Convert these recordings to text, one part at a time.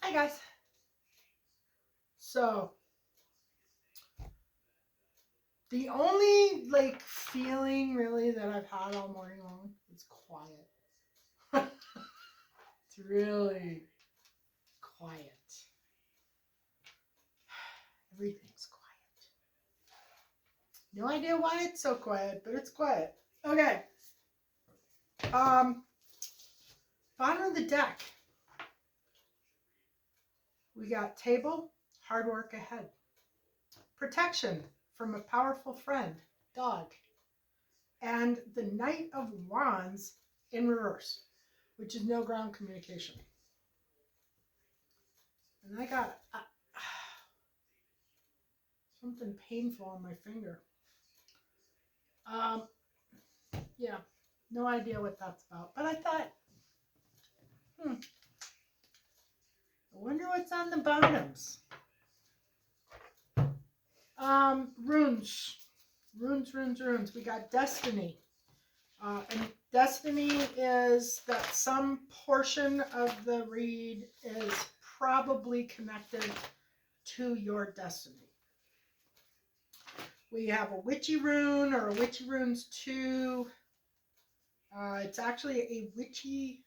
Hi guys. So the only like feeling really that I've had all morning long is quiet. It's really quiet. Everything's quiet. No idea why it's so quiet, but it's quiet. Okay. Um, Bottom of the deck. We got table, hard work ahead. Protection from a powerful friend, dog. And the Knight of Wands in reverse, which is no ground communication. And I got something painful on my finger. Um, yeah, no idea what that's about. But I thought, I wonder what's on the bottoms. Runes. Runes. We got destiny. And destiny is that some portion of the read is probably connected to your destiny. We have a witchy rune or a witchy runes 2. It's actually a witchy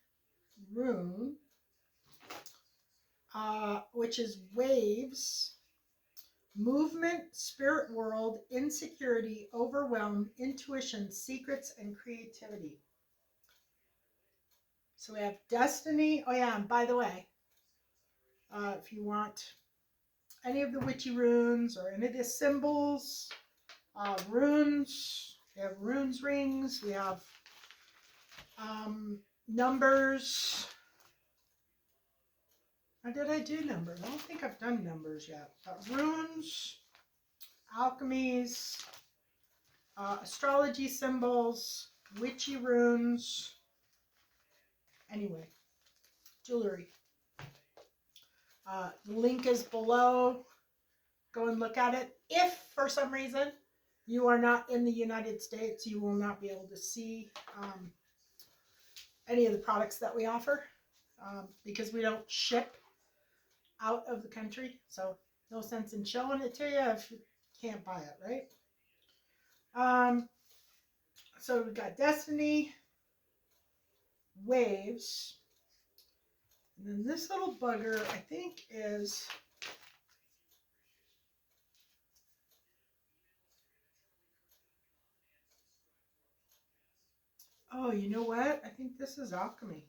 rune, which is waves, movement, spirit world, insecurity, overwhelm, intuition, secrets, and creativity. So we have destiny. Oh yeah, and by the way, if you want any of the witchy runes or any of the symbols, runes, we have runes rings, we have numbers. Or did I do numbers? I don't think I've done numbers yet. But runes, alchemies, astrology symbols, witchy runes. Anyway, jewelry. The link is below. Go and look at it. If for some reason you are not in the United States, you will not be able to see any of the products that we offer because we don't ship out of the country. So no sense in showing it to you if you can't buy it, right? So we got destiny, waves, and then this little bugger I think is oh, you know what? I think this is alchemy.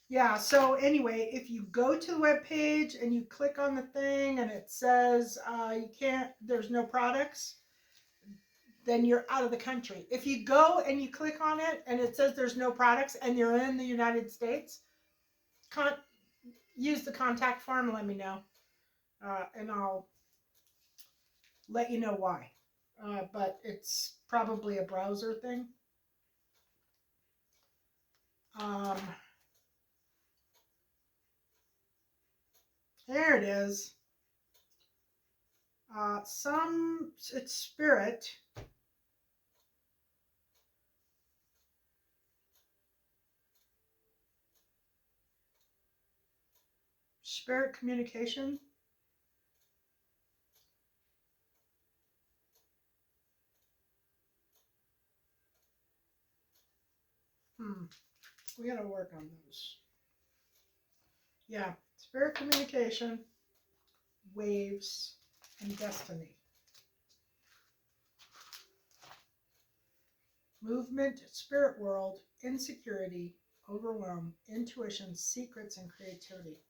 Yeah, so anyway, if you go to the web page and you click on the thing and it says you can't, there's no products, then you're out of the country. If you go and you click on it and it says there's no products and you're in the United States, use the contact form and let me know. And I'll let you know why. But it's probably a browser thing. There it is. It's spirit. Spirit communication. We gotta work on those. Yeah, spirit communication, waves, and destiny. Movement, spirit world, insecurity, overwhelm, intuition, secrets, and creativity.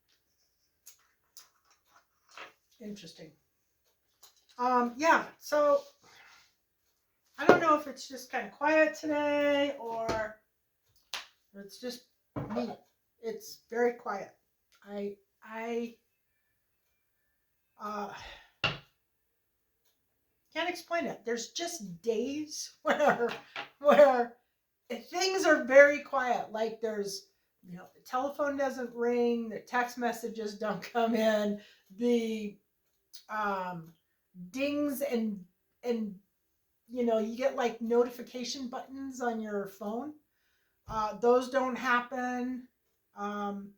Interesting. Yeah, so I don't know if it's just kind of quiet today or it's just me. It's very quiet. I can't explain it. There's just days where things are very quiet. Like there's, the telephone doesn't ring, the text messages don't come in, the dings and you get like notification buttons on your phone. Those don't happen. Um,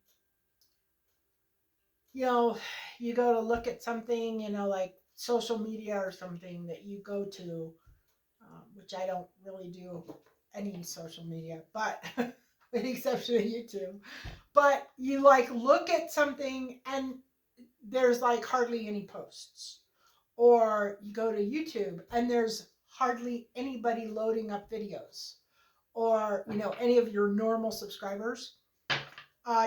you know, you go to look at something, like social media or something that you go to, which I don't really do any social media, but with the exception of YouTube. But you like look at something and there's like hardly any posts. Or you go to YouTube and there's hardly anybody loading up videos. Or, any of your normal subscribers.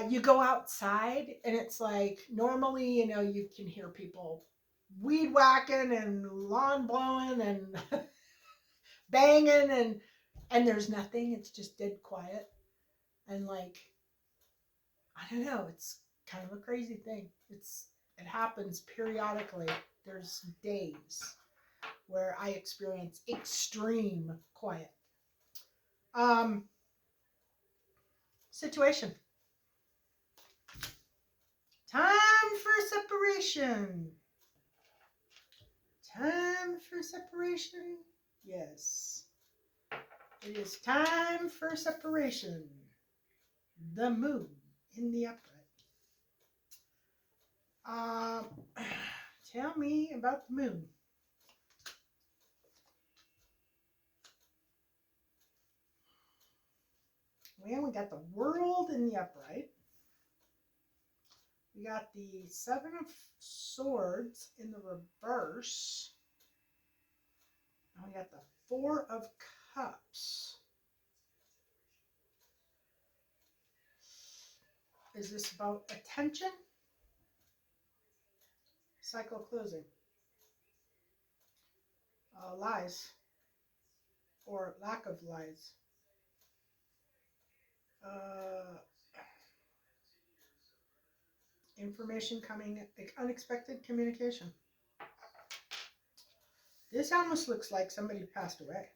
You go outside and it's like normally, you can hear people weed whacking and lawn blowing and banging and there's nothing. It's just dead quiet. And like, I don't know, it's kind of a crazy thing. It happens periodically. There's days where I experience extreme quiet. Um, Situation. Time for separation. Time for separation. Yes. It is time for separation. The moon in the upright. Um, Tell me about the moon. Well, we got the world in the upright. We got the Seven of Swords in the reverse. And we got the Four of Cups. Is this about attention? Cycle closing. Lies. Or lack of lies. Uh, Information coming, unexpected communication. This almost looks like somebody passed away.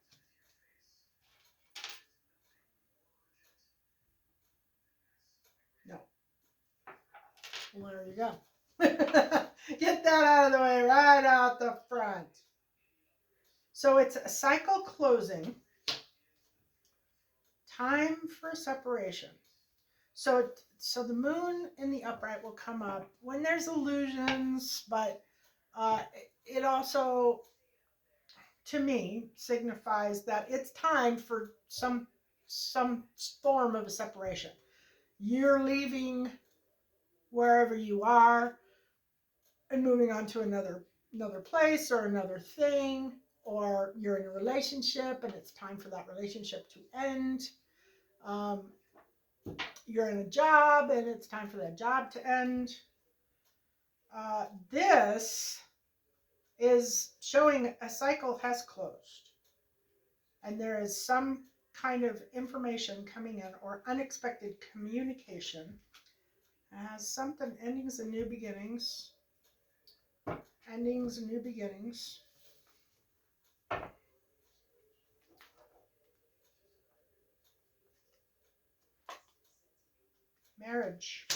No. Well, there you go. Get that out of the way, right out the front. So it's a cycle closing. Time for separation. So the moon in the upright will come up when there's illusions, but it also, to me, signifies that it's time for some form of a separation. You're leaving wherever you are and moving on to another place or another thing, or you're in a relationship and it's time for that relationship to end. Um, you're in a job and it's time for that job to end. This is showing a cycle has closed and there is some kind of information coming in or unexpected communication. As something, endings and new beginnings. Endings and new beginnings. Marriage.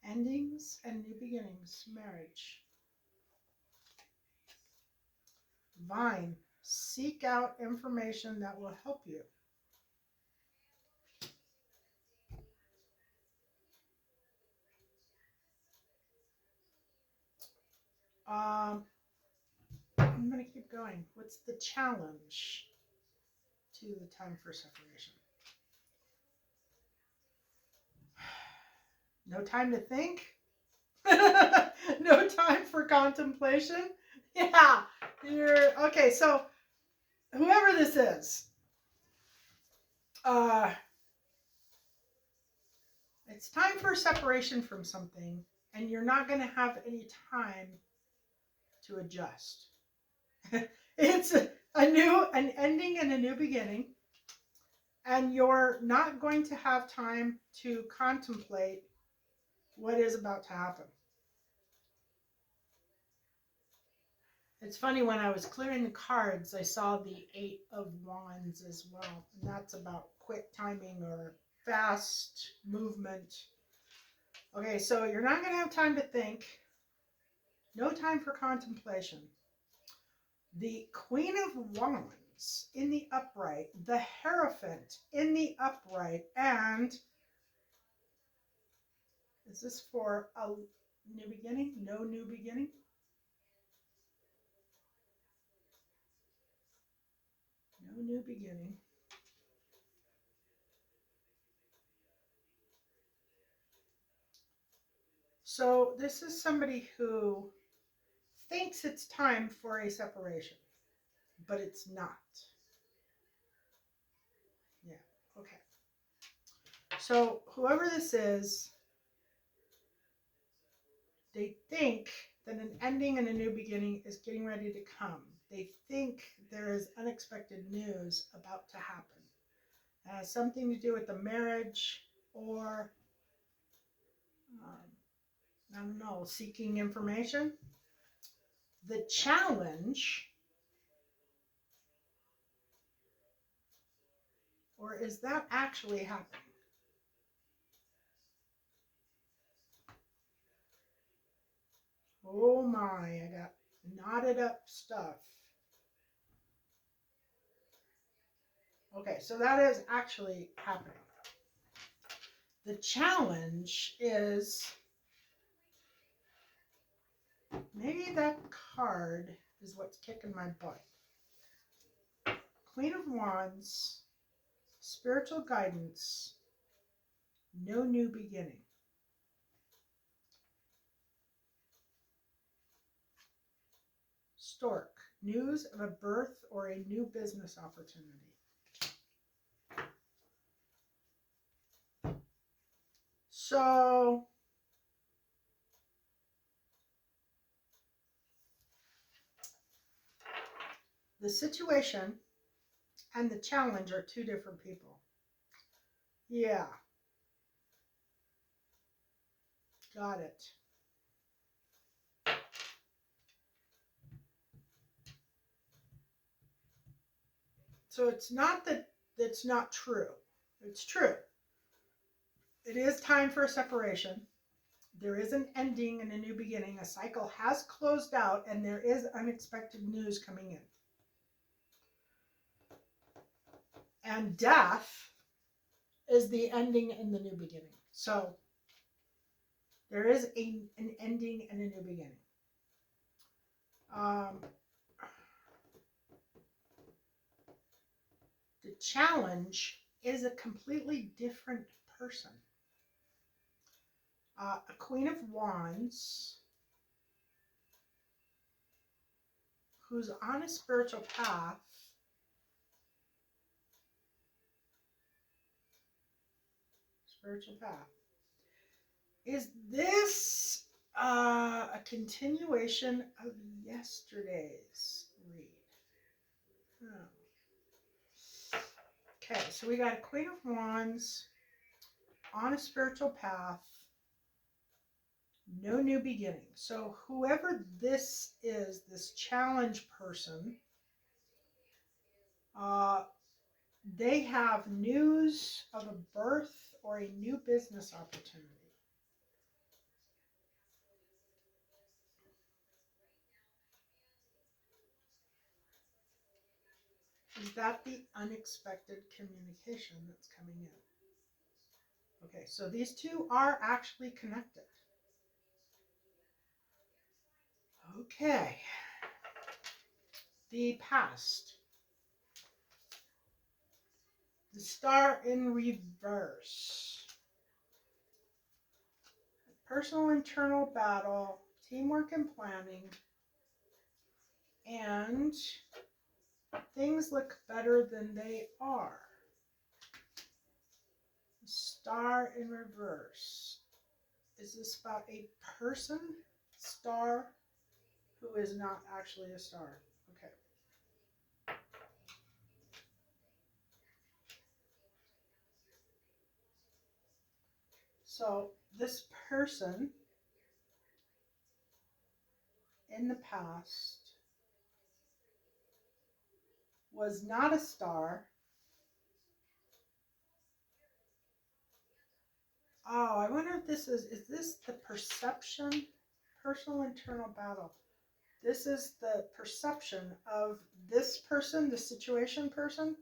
Endings and new beginnings. Marriage. Vine. Seek out information that will help you. I'm going to keep going. What's the challenge to the time for separation? No time to think? No time for contemplation? Yeah. Okay, so whoever this is, it's time for separation from something, and you're not going to have any time to adjust. It's an ending and a new beginning, and you're not going to have time to contemplate what is about to happen. It's funny, when I was clearing the cards, I saw the Eight of Wands as well, and that's about quick timing or fast movement. Okay, so you're not going to have time to think, no time for contemplation. the Queen of Wands in the upright, the Hierophant in the upright, and is this for a new beginning? No new beginning? No new beginning. So this is somebody who thinks it's time for a separation, but it's not. Yeah, okay. So whoever this is, they think that an ending and a new beginning is getting ready to come. They think there is unexpected news about to happen. It has something to do with the marriage or, I don't know, seeking information. The challenge, or is that actually happening? Oh my, I got knotted up stuff. Okay, so that is actually happening. The challenge is maybe that card is what's kicking my butt. Queen of Wands, spiritual guidance, no new beginning. Stork, news of a birth or a new business opportunity. So the situation and the challenge are two different people. Yeah, got it. So it's not that it's not true. It's true. It is time for a separation. There is an ending and a new beginning. A cycle has closed out and there is unexpected news coming in. And death is the ending and the new beginning. So there is an ending and a new beginning. The challenge is a completely different person. A Queen of Wands who's on a spiritual path. Spiritual path. Is this a continuation of yesterday's read? Oh. Okay, so we got a Queen of Wands on a spiritual path, no new beginning. So whoever this is, this challenge person, they have news of a birth or a new business opportunity. Is that the unexpected communication that's coming in? Okay, so these two are actually connected. Okay. The past. The star in reverse. Personal internal battle, teamwork and planning, and things look better than they are. The star in reverse. Is this about a person, star, who is not actually a star? Okay. So this person in the past was not a star. Oh, I wonder if this is this the perception? Personal internal battle. This is the perception of this person, the situation person,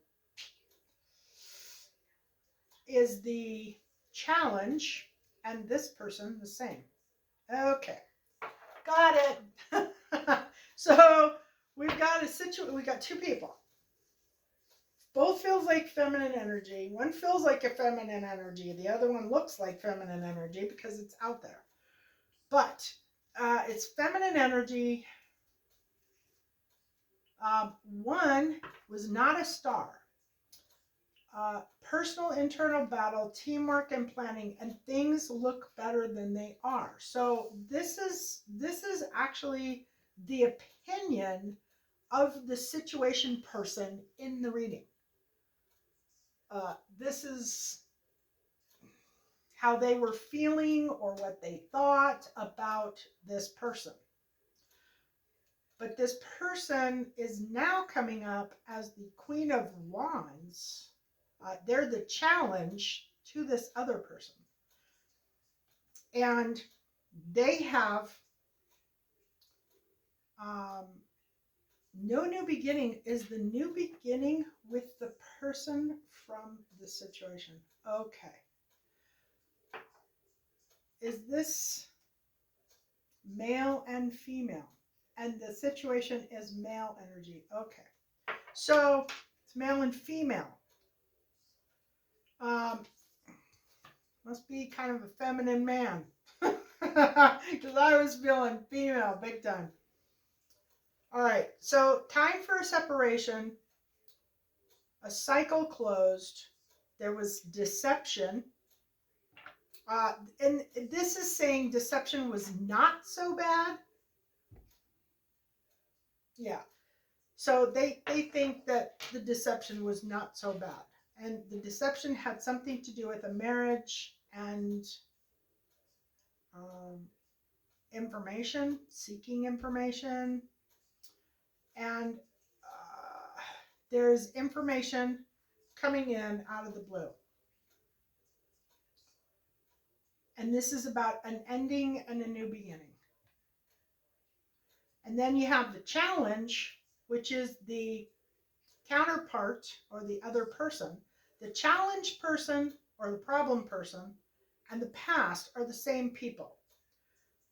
is the challenge, and this person the same. Okay, got it. So we've got we got two people. Both feels like feminine energy. One feels like a feminine energy. The other one looks like feminine energy because it's out there. But it's feminine energy. One was not a star. Personal internal battle, teamwork and planning, and things look better than they are. So this is actually the opinion of the situation person in the reading. This is how they were feeling or what they thought about this person. But this person is now coming up as the Queen of Wands. They're the challenge to this other person. And they have no new beginning is the new beginning with the person from the situation. Okay. Is this male and female? And the situation is male energy. Okay. So it's male and female. Must be kind of a feminine man. Because I was feeling female big time. All right. So time for a separation. A cycle closed. There was deception. And this is saying deception was not so bad. Yeah. So they think that the deception was not so bad. And the deception had something to do with a marriage and information, seeking information. And there's information coming in out of the blue. And this is about an ending and a new beginning. And then you have the challenge, which is the counterpart or the other person. The challenge person or the problem person and the past are the same people.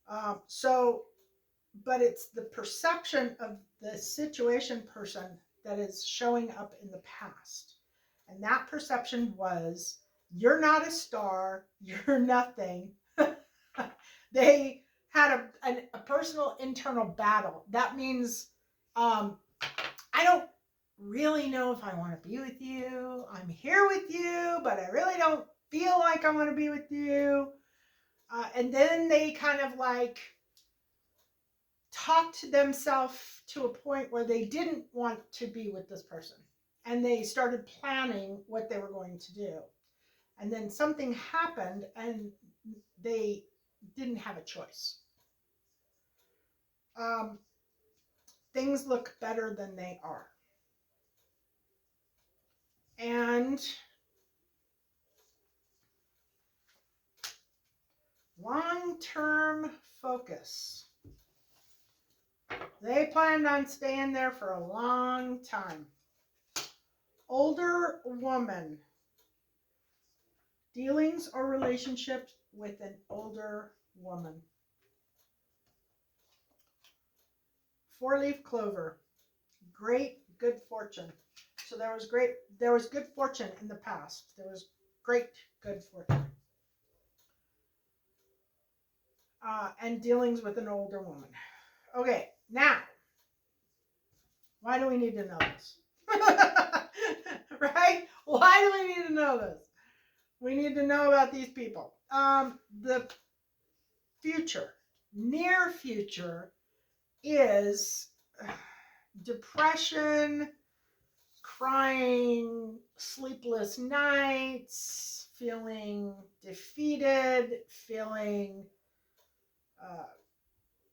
But it's the perception of the situation person that is showing up in the past. And that perception was, you're not a star, you're nothing. They had a personal internal battle. That means, I don't really know if I want to be with you. I'm here with you, but I really don't feel like I want to be with you. And then they kind of like talked themselves to a point where they didn't want to be with this person. And they started planning what they were going to do. And then something happened and they didn't have a choice. Things look better than they are. And long-term focus. They planned on staying there for a long time. Older woman. Dealings or relationships with an older woman. Four-leaf clover. Great good fortune. So there was good fortune in the past. There was great good fortune. And dealings with an older woman. Okay, now, why do we need to know this? Right? Why do we need to know this? We need to know about these people. The future, near future, is depression, crying, sleepless nights, feeling defeated, feeling...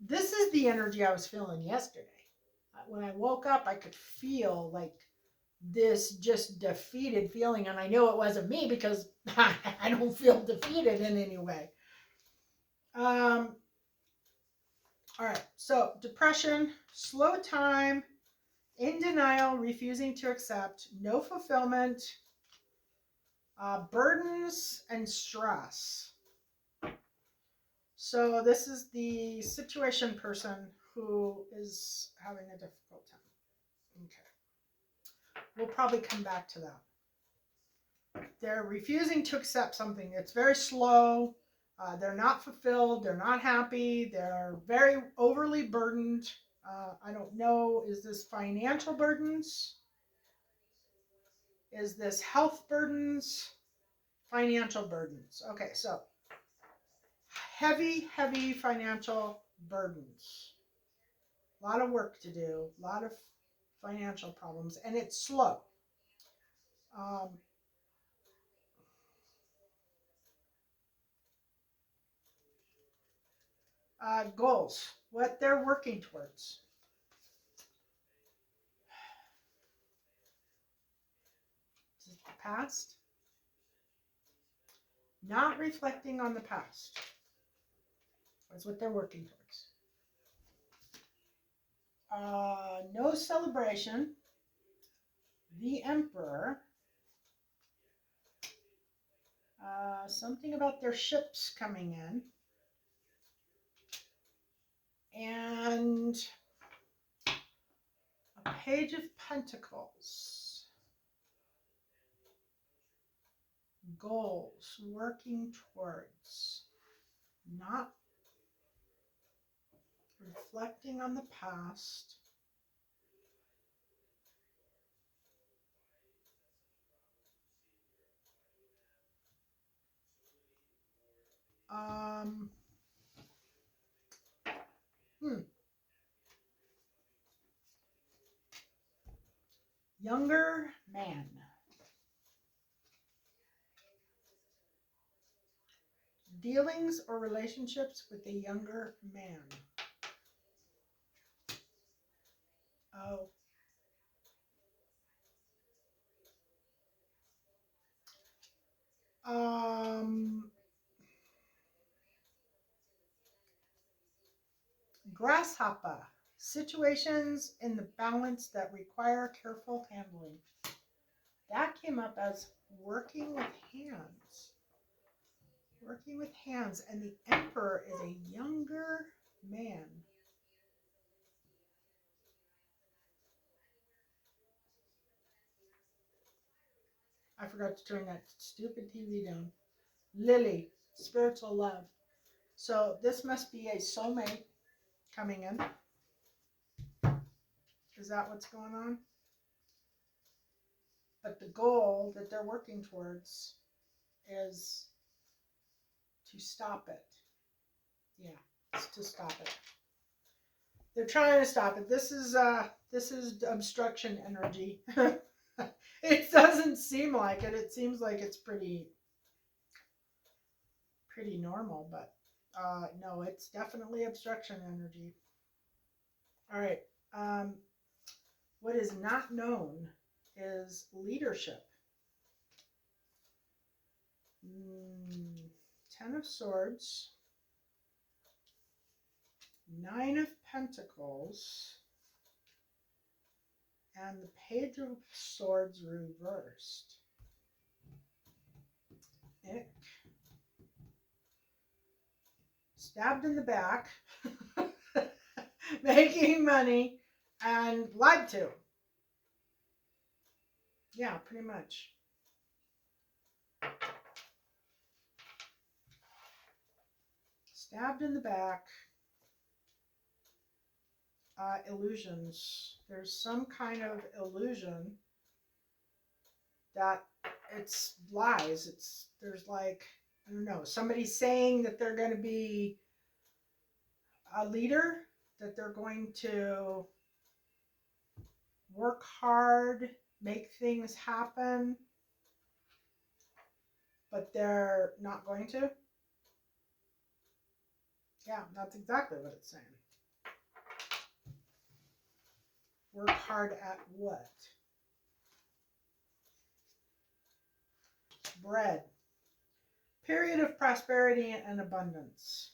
this is the energy I was feeling yesterday. When I woke up, I could feel like this just defeated feeling, and I know it wasn't me because I don't feel defeated in any way. All right, so depression, slow time, in denial, refusing to accept, no fulfillment, burdens, and stress. So this is the situation person who is having a difficult time. Okay. We'll probably come back to that. They're refusing to accept something. It's very slow. They're not fulfilled. They're not happy. They're very overly burdened. I don't know. Is this financial burdens? Is this health burdens? Financial burdens. Okay, so heavy, heavy financial burdens. A lot of work to do, a lot of financial problems, and it's slow. Um, Goals, what they're working towards. The past, not reflecting on the past is what they're working towards. No celebration, the emperor, something about their ships coming in, and a page of pentacles. Goals, working towards, not reflecting on the past. Um, hmm. Younger man. Dealings or relationships with a younger man. Oh. Um, Grasshopper. Situations in the balance that require careful handling. That came up as working with hands. Working with hands. And the emperor is a younger man. I forgot to turn that stupid TV down. Lily, spiritual love. So this must be a soulmate coming in. Is that what's going on? But the goal that they're working towards is to stop it. Yeah, it's to stop it. They're trying to stop it. This is obstruction energy. It doesn't seem like it. It seems like it's pretty normal, but no, it's definitely obstruction energy. All right. Um, what is not known is leadership. 10 of Swords, 9 of Pentacles, and the Page of Swords reversed. Ick. Stabbed in the back, making money, and lied to. Yeah, pretty much. Stabbed in the back. Illusions. There's some kind of illusion that it's lies. There's like, I don't know, somebody saying that they're going to be a leader, that they're going to work hard, make things happen, but they're not going to. Yeah, that's exactly what it's saying. Work hard at what? Bread. Period of prosperity and abundance.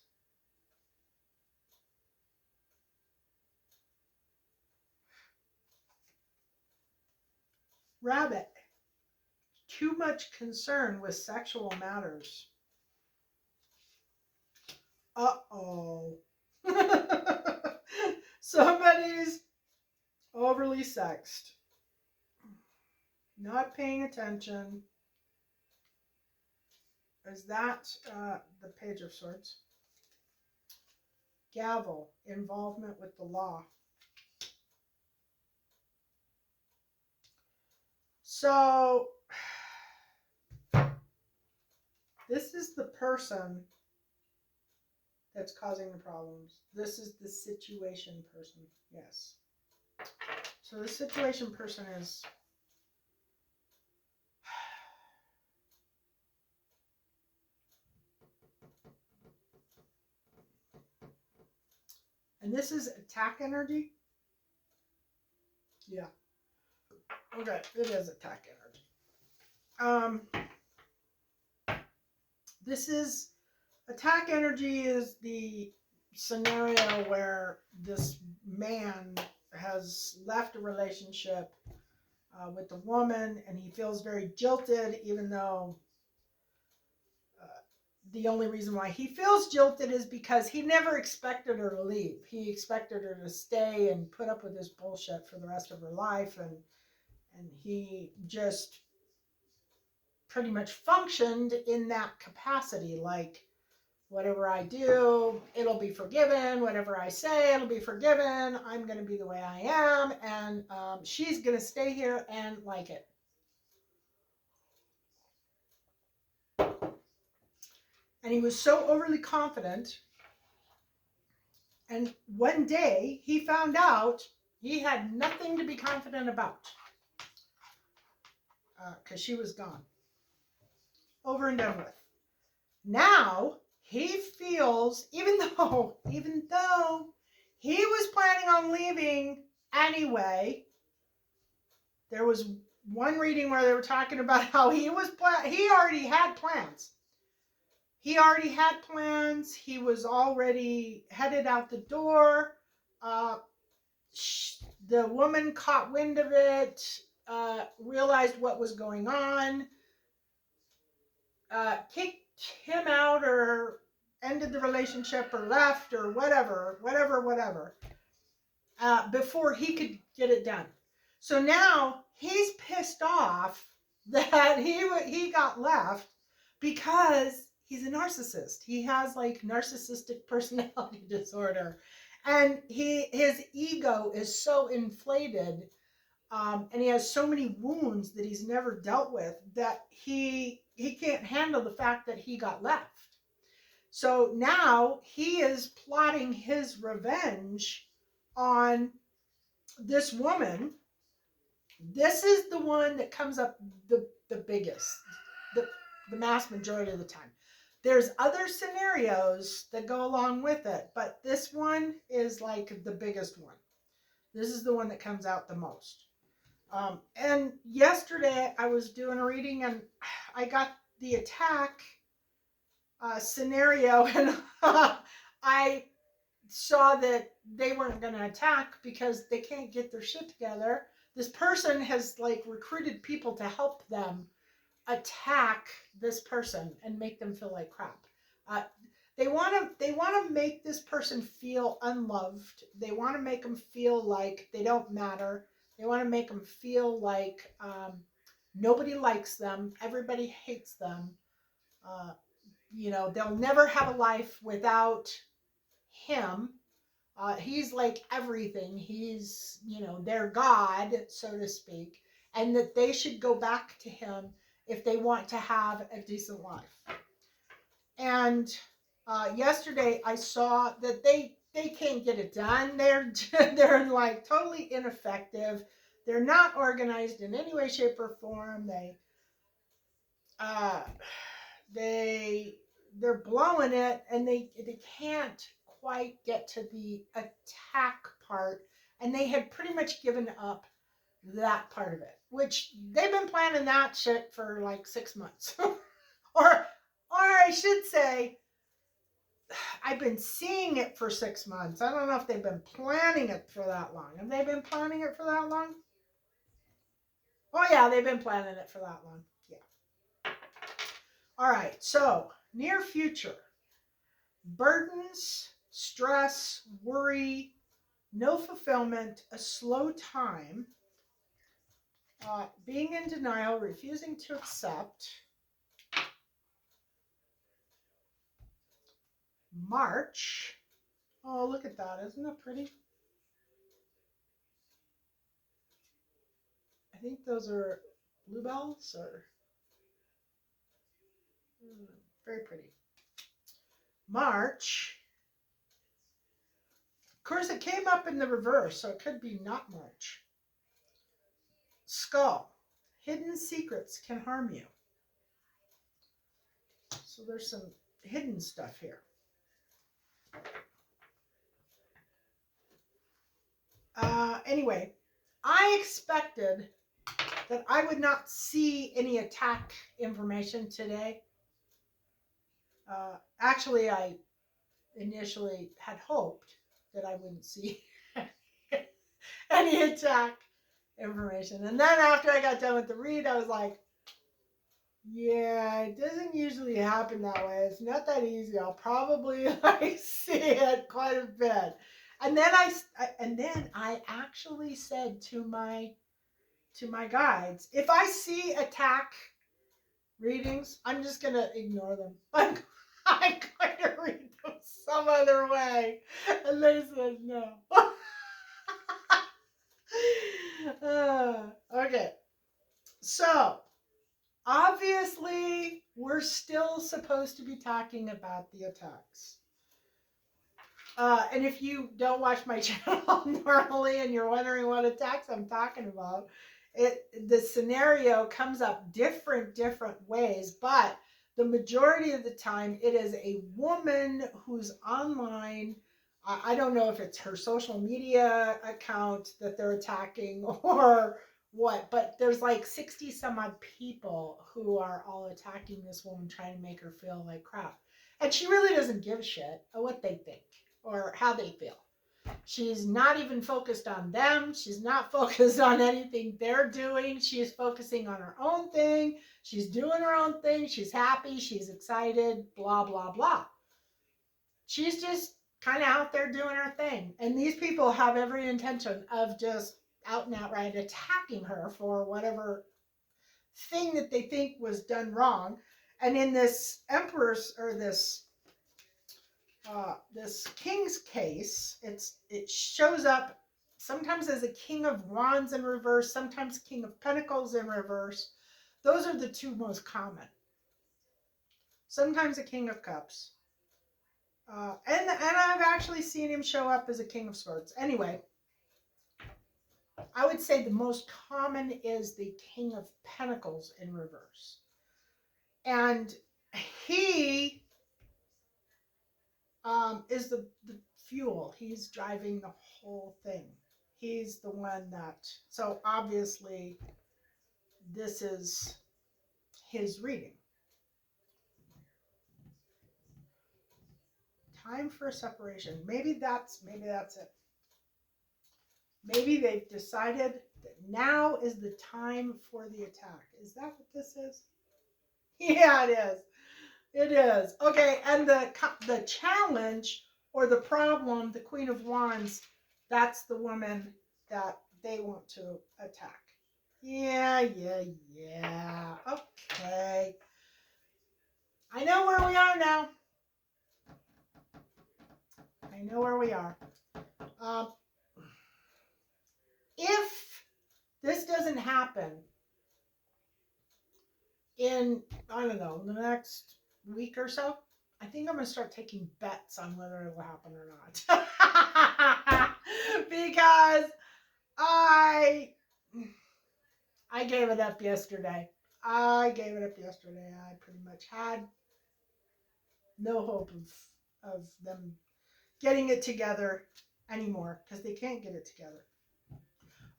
Rabbit. Too much concern with sexual matters. Uh-oh. Somebody's overly sexed. Not paying attention. Is that the Page of Swords? Gavel. Involvement with the law. So, this is the person that's causing the problems. This is the situation person. Yes. So the situation person is and this is attack energy. Yeah. Okay, it is attack energy. This is attack energy is the scenario where this man has left a relationship with the woman and he feels very jilted, even though the only reason why he feels jilted is because he never expected her to leave. He expected her to stay and put up with this bullshit for the rest of her life, and he just pretty much functioned in that capacity, like, whatever I do, it'll be forgiven. Whatever I say, it'll be forgiven. I'm going to be the way I am, and she's going to stay here and like it. And he was so overly confident. And one day he found out he had nothing to be confident about because she was gone. Over and done with. Now he feels, even though he was planning on leaving anyway, there was one reading where they were talking about how he already had plans. He already had plans. He was already headed out the door. The woman caught wind of it, realized what was going on, kicked him out or ended the relationship or left or whatever, before he could get it done. So now he's pissed off that he got left because he's a narcissist. He has like narcissistic personality disorder, and his ego is so inflated, and he has so many wounds that he's never dealt with that he can't handle the fact that he got left. So now he is plotting his revenge on this woman. This is the one that comes up the biggest, the mass majority of the time. There's other scenarios that go along with it, but this one is like the biggest one. This is the one that comes out the most. And yesterday I was doing a reading and I got the attack scenario, and I saw that they weren't going to attack because they can't get their shit together. This person has like recruited people to help them attack this person and make them feel like crap. They want to make this person feel unloved. They want to make them feel like they don't matter. They want to make them feel like nobody likes them. Everybody hates them. They'll never have a life without him. He's like everything. He's, their God, so to speak, and that they should go back to him if they want to have a decent life. And yesterday I saw that they can't get it done. They're like totally ineffective. They're not organized in any way, shape, or form. They're blowing it, and they can't quite get to the attack part, and they had pretty much given up that part of it, which they've been planning that shit for like 6 months. or I should say, I've been seeing it for 6 months. I don't know if they've been planning it for that long. Have they been planning it for that long? Oh yeah, they've been planning it for that long. Yeah. All right. So near future: burdens, stress, worry, no fulfillment, a slow time, being in denial, refusing to accept. March. Oh, look at that. Isn't that pretty? I think those are bluebells or very pretty. March. Of course, it came up in the reverse, so it could be not March. Skull. Hidden secrets can harm you. So there's some hidden stuff here. Anyway, I expected that I would not see any attack information today. Actually, I initially had hoped that I wouldn't see any attack information. And then after I got done with the read, I was like, yeah, it doesn't usually happen that way. It's not that easy. I'll probably like see it quite a bit. And then I actually said to my guides, if I see attack readings, I'm just gonna ignore them. I'm going to read them some other way. And they said no. Okay. So obviously we're still supposed to be talking about the attacks. And if you don't watch my channel normally and you're wondering what attacks I'm talking about, the scenario comes up different ways, but the majority of the time it is a woman who's online. I don't know if it's her social media account that they're attacking or what, but there's like 60 some odd people who are all attacking this woman, trying to make her feel like crap. And she really doesn't give a shit what they think or how they feel. She's not even focused on them. She's not focused on anything they're doing. She is focusing on her own thing. She's doing her own thing. She's happy. She's excited, blah, blah, blah. She's just kind of out there doing her thing. And these people have every intention of just out and outright attacking her for whatever thing that they think was done wrong. And in this empress or this king's case, it shows up sometimes as a king of wands in reverse, sometimes king of pentacles in reverse. Those are the two most common. Sometimes a king of cups. And I've actually seen him show up as a king of swords. Anyway, I would say the most common is the king of pentacles in reverse. And he is the fuel. He's driving the whole thing. He's the one that, so obviously this is his reading. Time for a separation. Maybe that's it. Maybe they've decided that now is the time for the attack. Is that what this is? Yeah, it is. It is. Okay, and the challenge or the problem, the Queen of Wands, that's the woman that they want to attack. Yeah. Okay. I know where we are now. I know where we are. If this doesn't happen in, I don't know, the next week or so, I think I'm going to start taking bets on whether it will happen or not. Because I gave it up yesterday. I pretty much had no hope of them getting it together anymore because they can't get it together.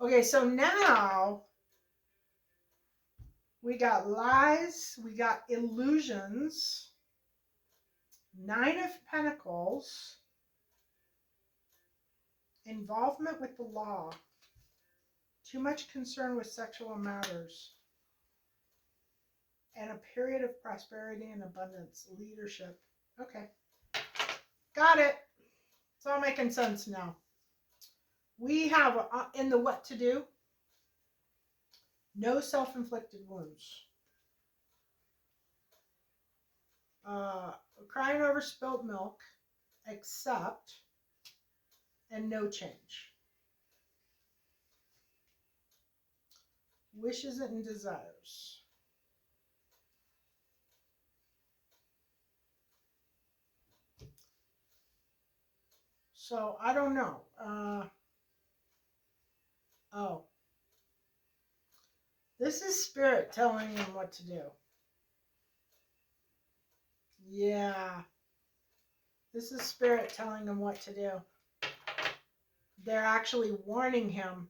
Okay, so now we got lies, we got illusions, 9 of Pentacles, involvement with the law, Too much concern with sexual matters. And a period of prosperity and abundance. Leadership. Okay. Got it. It's all making sense now. We have in the what to do, no self-inflicted wounds. Crying over spilt milk, accept, and no change. Wishes and desires. So I don't know. Oh, this is spirit telling him what to do. Yeah, this is spirit telling him what to do. They're actually warning him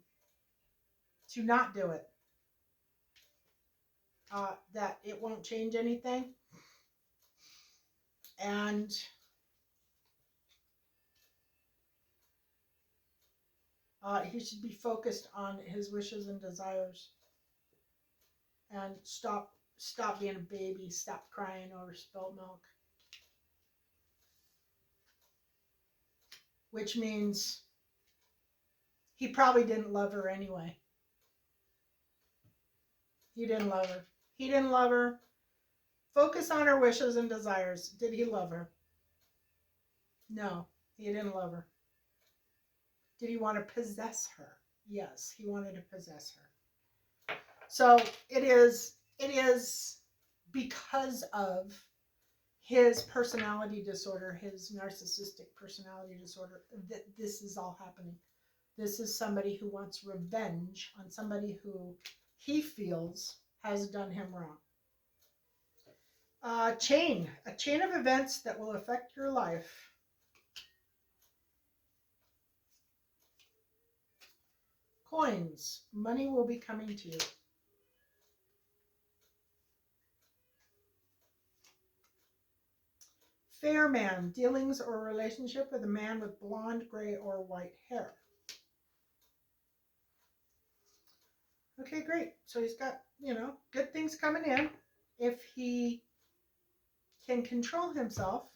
to not do it. That it won't change anything. And he should be focused on his wishes and desires. And stop being a baby. Stop crying over spilt milk. Which means he probably didn't love her anyway. He didn't love her. He didn't love her. Focus on her wishes and desires. Did he love her? No, he didn't love her. Did he want to possess her? Yes, he wanted to possess her. So it is because of his personality disorder, his narcissistic personality disorder, that this is all happening. This is somebody who wants revenge on somebody who he feels has done him wrong. A chain of events that will affect your life. Coins, money will be coming to you. Fair man, dealings or relationship with a man with blonde, gray, or white hair. Okay, great. So he's got, good things coming in if he can control himself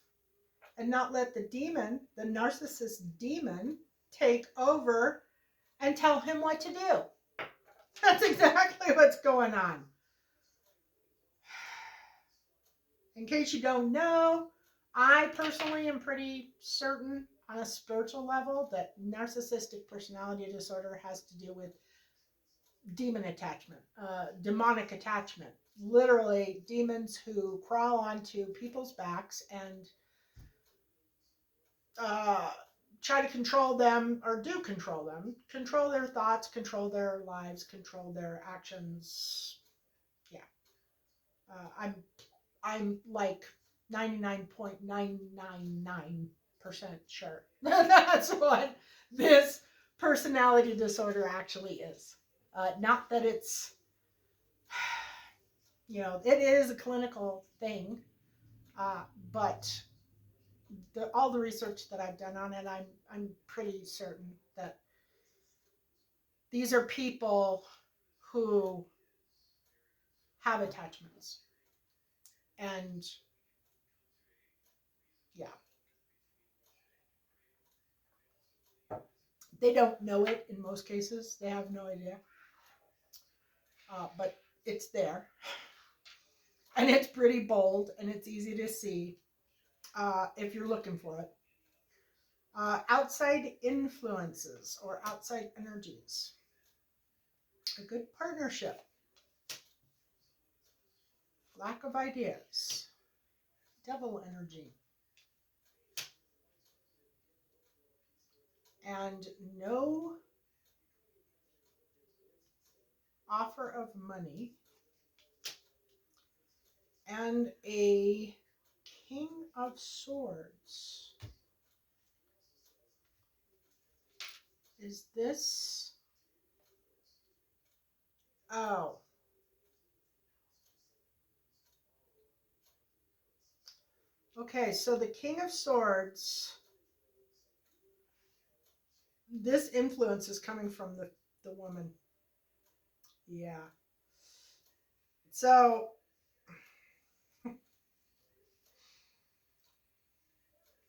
and not let the demon, the narcissist demon, take over and tell him what to do. That's exactly what's going on. In case you don't know, I personally am pretty certain on a spiritual level that narcissistic personality disorder has to do with demon attachment, demonic attachment. Literally, demons who crawl onto people's backs and try to control them, or do control them, control their thoughts, control their lives, control their actions. Yeah. I'm like 99.999% sure that's what this personality disorder actually is. Not that it's, it is a clinical thing, but all the research that I've done on it, I'm pretty certain that these are people who have attachments. And yeah, they don't know it in most cases. They have no idea. But it's there. And it's pretty bold and it's easy to see if you're looking for it. Outside influences or outside energies. A good partnership. Lack of ideas. Devil energy. And no offer of money. And a King of Swords. Is this... Oh. Okay, so the King of Swords, this influence is coming from the woman. Yeah. So,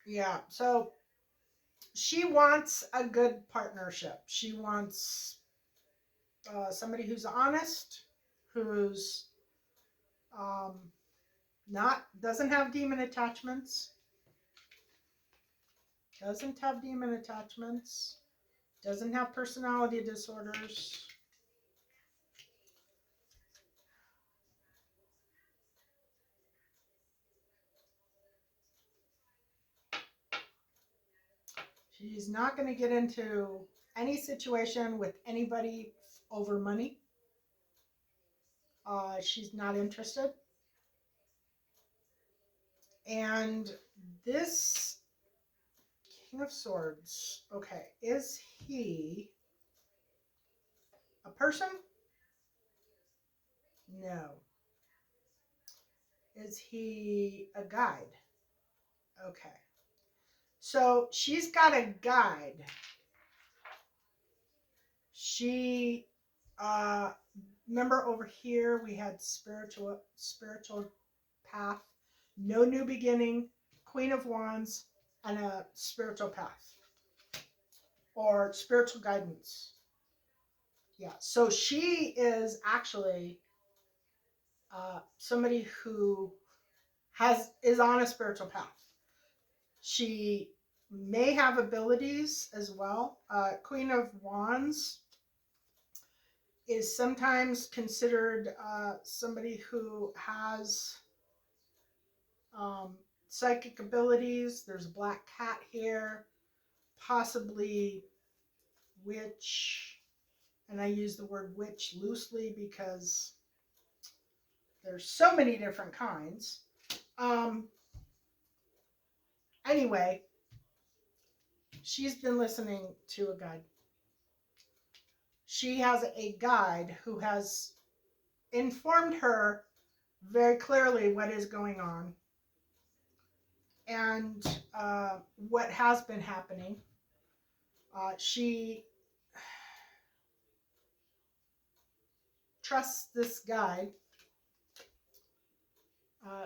yeah. So she wants a good partnership. She wants somebody who's honest, who's um, not doesn't have demon attachments, doesn't have demon attachments, doesn't have personality disorders. She's not going to get into any situation with anybody over money. She's not interested. And this King of Swords, okay, is he a person? No. Is he a guide? Okay. So she's got a guide. She remember over here we had spiritual path, no new beginning, Queen of Wands, and a spiritual path or spiritual guidance. Yeah. So she is actually somebody who is on a spiritual path. She may have abilities as well. Queen of Wands is sometimes considered somebody who has um, psychic abilities. There's a black cat here, possibly witch, and I use the word witch loosely because there's so many different kinds. Um, anyway, she's been listening to a guide. She has a guide who has informed her very clearly what is going on and what has been happening. She trusts this guide.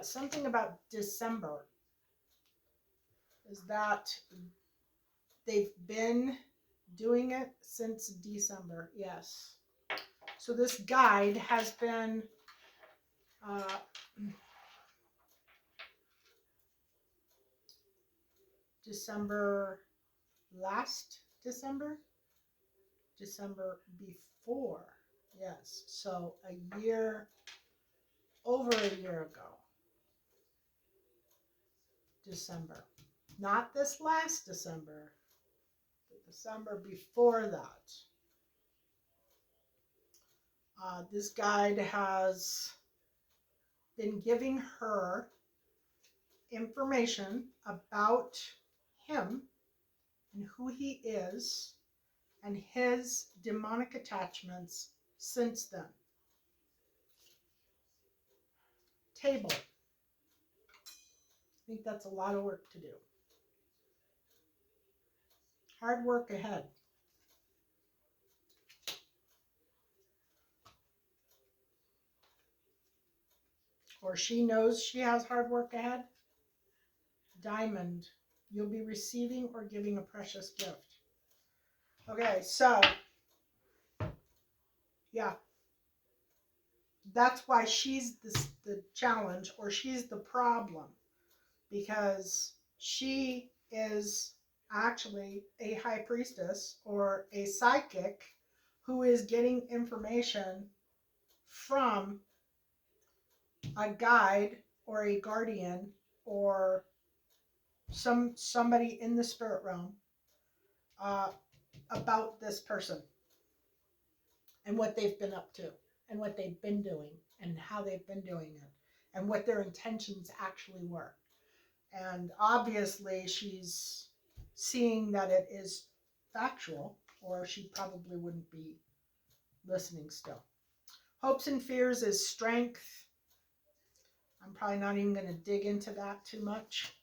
Something about December is that they've been doing it since December. Yes. So this guide has been uh, December last December before. Yes. So over a year ago, December. Not this last December, the December before that. This guide has been giving her information about him and who he is and his demonic attachments since then. Table. I think that's a lot of work to do. Hard work ahead. Or she knows she has hard work ahead. Diamond. You'll be receiving or giving a precious gift. Okay, so yeah, that's why she's the challenge or she's the problem because she is actually a high priestess or a psychic who is getting information from a guide or a guardian or somebody in the spirit realm uh, about this person and what they've been up to and what they've been doing and how they've been doing it and what their intentions actually were. And obviously she's seeing that it is factual or she probably wouldn't be listening still. Hopes and fears is strength. I'm probably not even going to dig into that too much.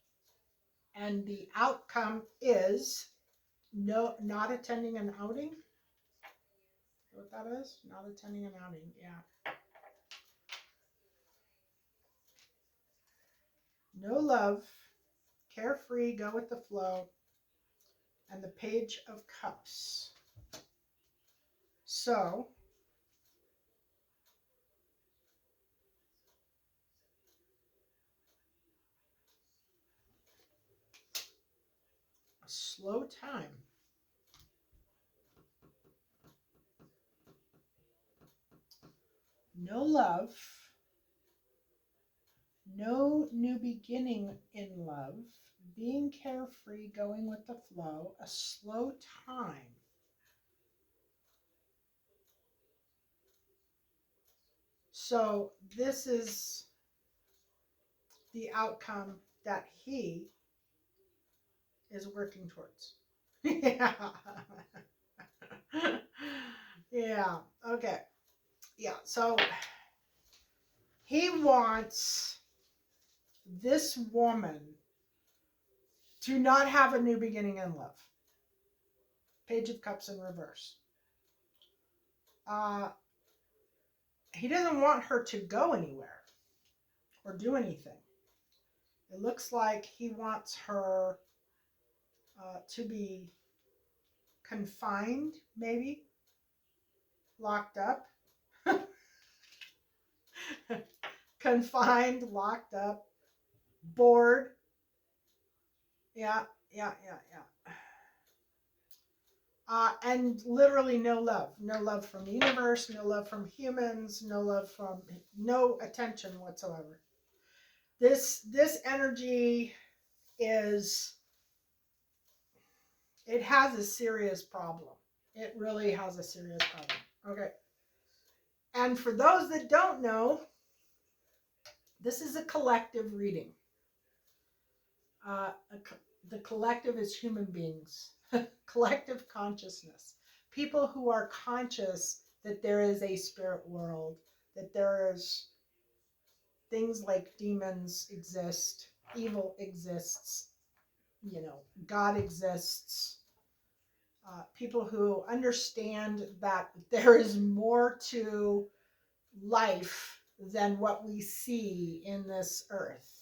And the outcome is not attending an outing. what that is? Not attending an outing. Yeah. No love, carefree, go with the flow, and the Page of Cups. So, a slow time. No love, no new beginning in love, being carefree, going with the flow, a slow time. So this is the outcome that he is working towards. Yeah. Yeah. Okay. Yeah. So he wants this woman to not have a new beginning in love. Page of Cups in reverse. He doesn't want her to go anywhere or do anything. It looks like he wants her to be confined, maybe locked up. Confined, locked up, bored. Yeah. And literally no love. No love from the universe, no love from humans, no attention whatsoever. This energy is, it has a serious problem. It really has a serious problem. Okay. And for those that don't know, this is a collective reading. The collective is human beings, collective consciousness. People who are conscious that there is a spirit world, that there's things like demons exist, evil exists, God exists. People who understand that there is more to life than what we see in this earth.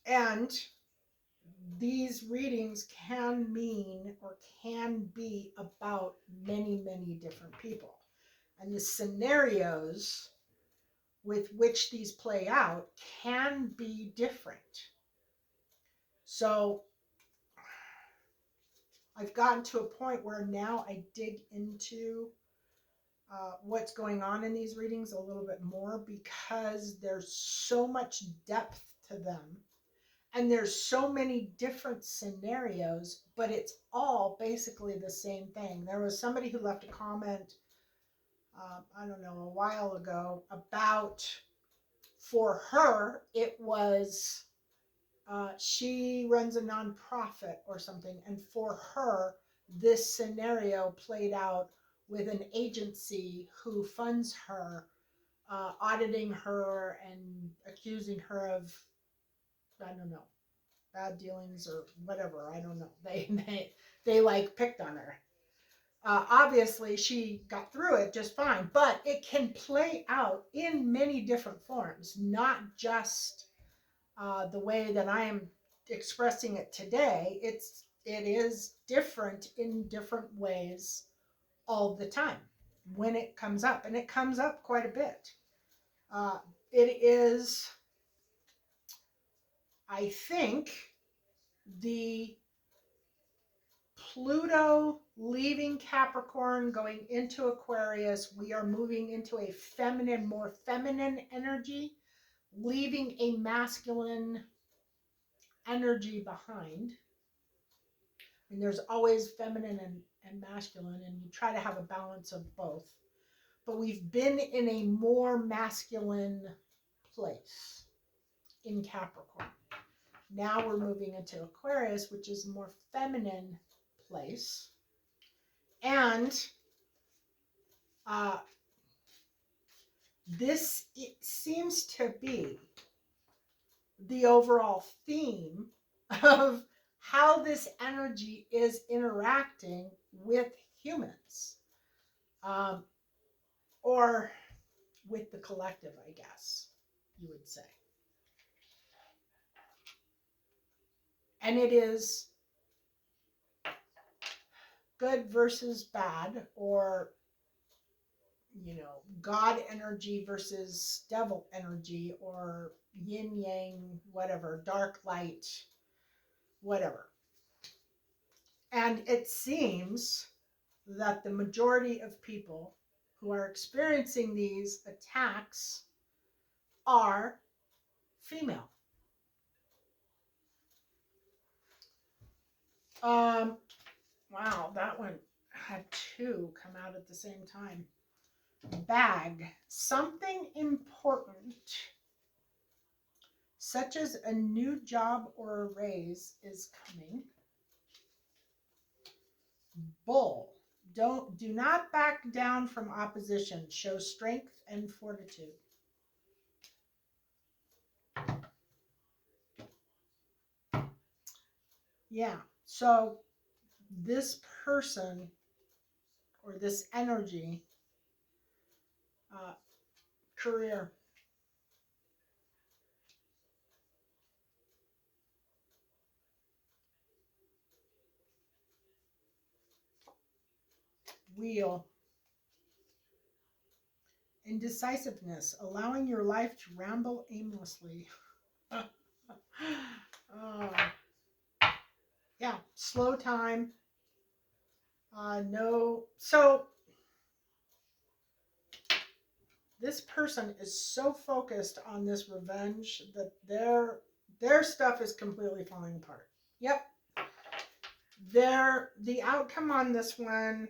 And these readings can mean or can be about many, many different people. And the scenarios with which these play out can be different. So I've gotten to a point where now I dig into what's going on in these readings a little bit more, because there's so much depth to them. And there's so many different scenarios, but it's all basically the same thing. There was somebody who left a comment, I don't know, a while ago about, for her, it was, she runs a nonprofit or something. And for her, this scenario played out with an agency who funds her, auditing her and accusing her of, I don't know, bad dealings or whatever. I don't know. They like picked on her. Obviously, she got through it just fine, but it can play out in many different forms, not just the way that I am expressing it today. It is different in different ways all the time when it comes up, and it comes up quite a bit. It is, I think, the Pluto leaving Capricorn, going into Aquarius. We are moving into a feminine, more feminine energy, leaving a masculine energy behind. And there's always feminine and masculine, and you try to have a balance of both. But we've been in a more masculine place in Capricorn. Now we're moving into Aquarius, which is a more feminine place. And this seems to be the overall theme of how this energy is interacting with humans, um, or with the collective, I guess you would say. And it is good versus bad, or God energy versus devil energy, or yin yang, whatever, dark light, whatever. And it seems that the majority of people who are experiencing these attacks are female. Wow, that one had two come out at the same time. Bag. Something important, such as a new job or a raise, is coming. Bull. Do not back down from opposition. Show strength and fortitude. Yeah. So this person or this energy, career. Wheel. Indecisiveness, allowing your life to ramble aimlessly. Oh, yeah, slow time. No. So this person is so focused on this revenge that their stuff is completely falling apart. Yep. The outcome on this one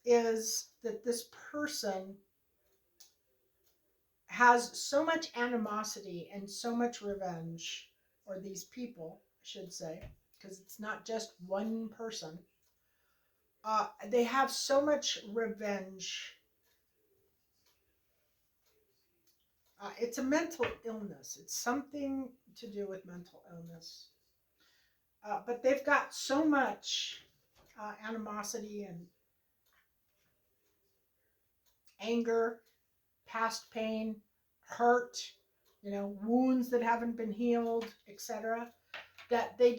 is that this person has so much animosity and so much revenge, or these people, I should say, because it's not just one person. They have so much revenge. It's a mental illness. It's something to do with mental illness. But they've got so much animosity and anger, past pain, hurt, wounds that haven't been healed, etc., that they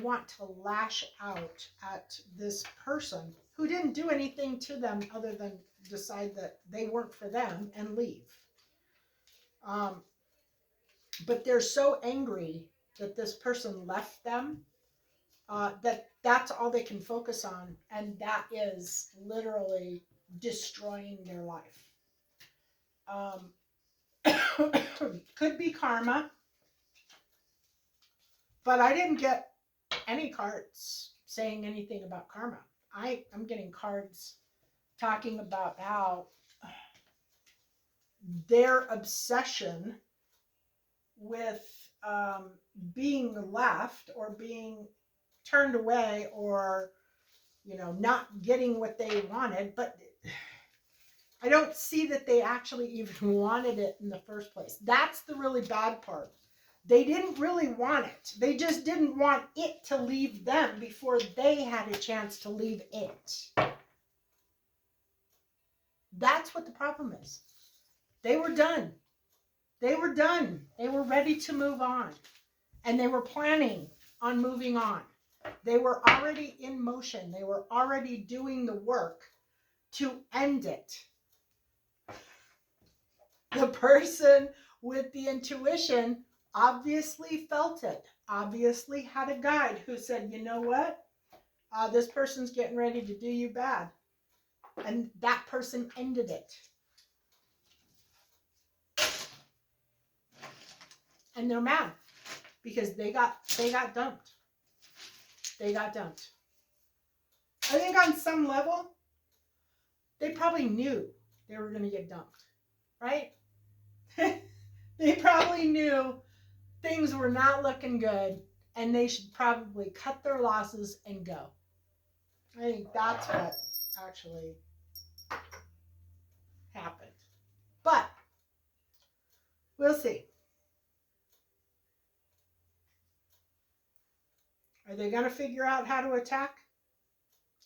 want to lash out at this person who didn't do anything to them other than decide that they weren't for them and leave. But they're so angry that this person left them, that's all they can focus on, and that is literally destroying their life. Could be karma, but I didn't get any cards saying anything about karma. I'm getting cards talking about how their obsession with being left or being turned away, or not getting what they wanted, but I don't see that they actually even wanted it in the first place. That's the really bad part. They didn't really want it. They just didn't want it to leave them before they had a chance to leave it. That's what the problem is. They were done. They were done. They were ready to move on. And they were planning on moving on. They were already in motion. They were already doing the work to end it. The person with the intuition obviously felt it, obviously had a guide who said, you know what? This person's getting ready to do you bad. And that person ended it. And they're mad because they got dumped. They got dumped. I think on some level, they probably knew they were going to get dumped, right? They probably knew things were not looking good and they should probably cut their losses and go. I think that's what actually happened. But we'll see. going to figure out how to attack?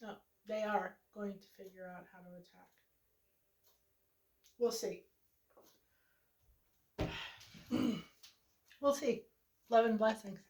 No, they are going to figure out how to attack. We'll see. We'll see. Love and blessings.